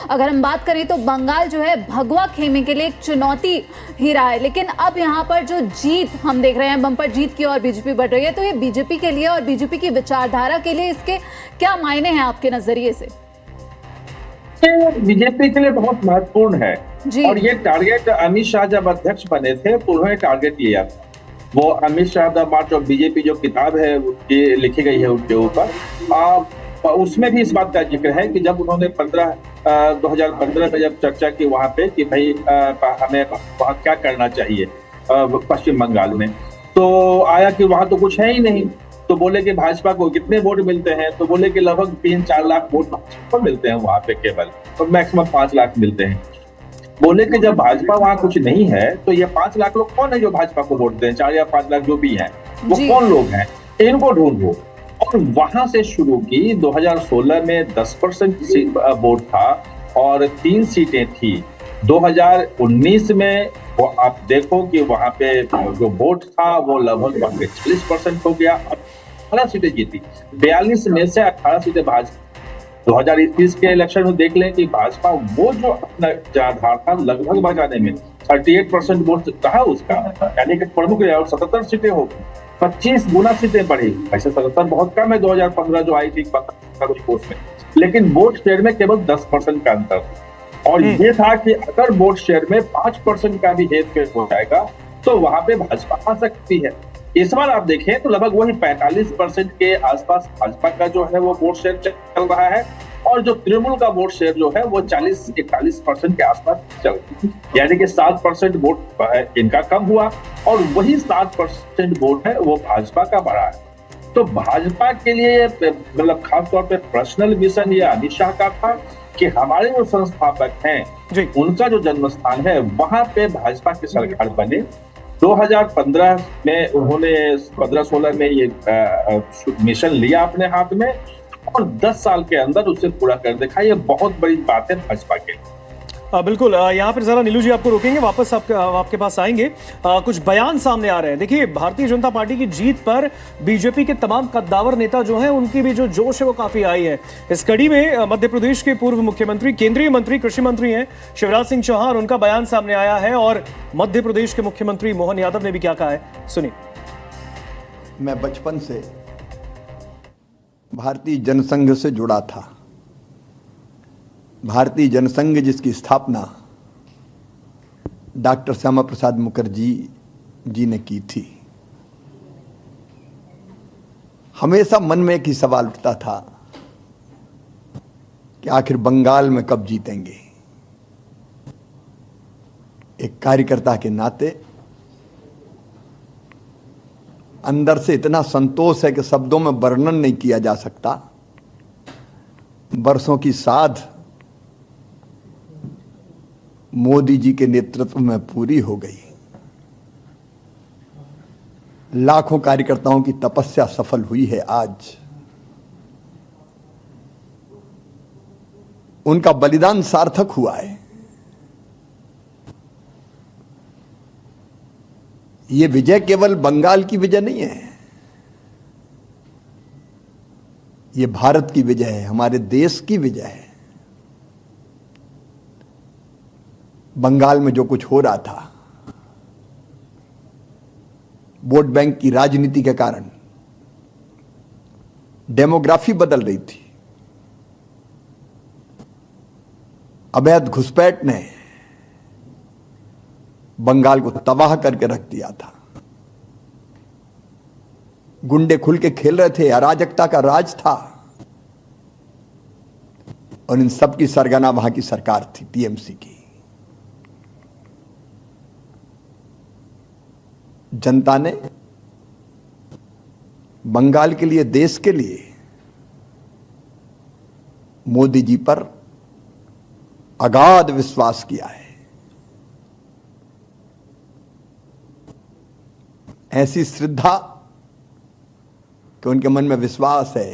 अगर हम बात करें तो बंगाल जो है भगवा खेमे के लिए एक चुनौती ही रहा है, लेकिन अब यहाँ पर जो जीत हम देख रहे हैं, बम्पर जीत की और बीजेपी बढ़ रही है, तो ये बीजेपी के लिए और बीजेपी की विचारधारा के लिए इसके क्या मायने हैं आपके नजरिए से? बीजेपी के लिए बहुत महत्वपूर्ण है और ये टारगेट अमित शाह जब अध्यक्ष बने थे तो उन्होंने टारगेट लिया था। वो Amit Shah the March of BJP जो किताब है ये लिखी गई है उनके ऊपर, उसमें भी इस बात का जिक्र है कि जब उन्होंने 2015 में जब चर्चा की वहां पे कि भाई हमें वहां क्या करना चाहिए पश्चिम बंगाल में, तो आया कि वहां तो कुछ है ही नहीं। तो बोले कि भाजपा को कितने वोट मिलते हैं, तो बोले कि लगभग 3-4 लाख वोट भाजपा मिलते हैं वहां पे केवल, और मैक्सिमम 5 लाख मिलते हैं। बोले कि जब भाजपा वहां कुछ नहीं है तो ये 5 लाख लोग कौन है जो भाजपा को वोट दें, 4 या 5 लाख जो भी हैं वो कौन लोग हैं, इनको ढूंढो। और वहां से शुरू की। 2016 में 10% वोट था और 3 सीटें थी। 2019 में वो आप देखो कि वहां पे जो वोट था वो लगभग 40% हो गया, 18 सीटें जीती। 42 में से 18 सीटें भाजपा। 2021 के इलेक्शन में देख लें कि भाजपा वो जो अपना आधार था लगभग बचाने में 38% वोट रहा उसका, यानी कि प्रमुख और 77 सीटें हो गई, 25 गुना सीटें बढ़ी। ऐसे 77 बहुत कम है 2015 जो आई थी पोस्ट में, लेकिन वोट शेयर में केवल 10% का अंतर था। और ये था कि अगर वोट शेयर में 5% का भी हेरफेर हो जाएगा तो वहां पे भाजपा आ सकती है। इस बार आप देखें तो लगभग वही 45% के आसपास भाजपा का जो है वो वोट शेयर चल रहा है, और जो तृणमूल का वोट शेयर जो है वो 40-41% के आसपास चल रहा है, यानी कि 7% वोट इनका कम हुआ और वही 7% वोट है वो भाजपा का बढ़ा है। तो भाजपा के लिए मतलब खासतौर पर पर्सनल मिशन ये अमित शाह का था कि हमारे जो संस्थापक हैं उनका जो जन्म स्थान है वहां पे भाजपा की सरकार बने। 2015 में उन्होंने 15-16 में ये मिशन लिया अपने हाथ में और 10 साल के अंदर उसे पूरा कर दिखा। ये बहुत बड़ी बात है भाजपा के लिए। बिल्कुल, यहाँ पर जरा नीलू जी आपको रोकेंगे, वापस आपके पास आएंगे। कुछ बयान सामने आ रहे हैं। देखिए, भारतीय जनता पार्टी की जीत पर बीजेपी के तमाम कद्दावर नेता जो हैं उनकी भी जो जोश है वो काफी आई है। इस कड़ी में मध्य प्रदेश के पूर्व मुख्यमंत्री, केंद्रीय मंत्री, कृषि मंत्री हैं शिवराज सिंह चौहान, उनका बयान सामने आया है और मध्य प्रदेश के मुख्यमंत्री मोहन यादव ने भी क्या कहा है, सुनिए। मैं बचपन से भारतीय जनसंघ से जुड़ा था। भारतीय जनसंघ जिसकी स्थापना डॉक्टर श्यामा प्रसाद मुखर्जी जी ने की थी। हमेशा मन में एक ही सवाल उठता था कि आखिर बंगाल में कब जीतेंगे। एक कार्यकर्ता के नाते अंदर से इतना संतोष है कि शब्दों में वर्णन नहीं किया जा सकता। वर्षों की साध मोदी जी के नेतृत्व में पूरी हो गई। लाखों कार्यकर्ताओं की तपस्या सफल हुई है। आज उनका बलिदान सार्थक हुआ है। ये विजय केवल बंगाल की विजय नहीं है, ये भारत की विजय है, हमारे देश की विजय है। बंगाल में जो कुछ हो रहा था, वोट बैंक की राजनीति के कारण डेमोग्राफी बदल रही थी। अवैध घुसपैठ ने बंगाल को तबाह करके रख दिया था। गुंडे खुल के खेल रहे थे, अराजकता का राज था, और इन सब की सरगना वहां की सरकार थी, टीएमसी की। जनता ने बंगाल के लिए, देश के लिए मोदी जी पर अगाध विश्वास किया है। ऐसी श्रद्धा कि उनके मन में विश्वास है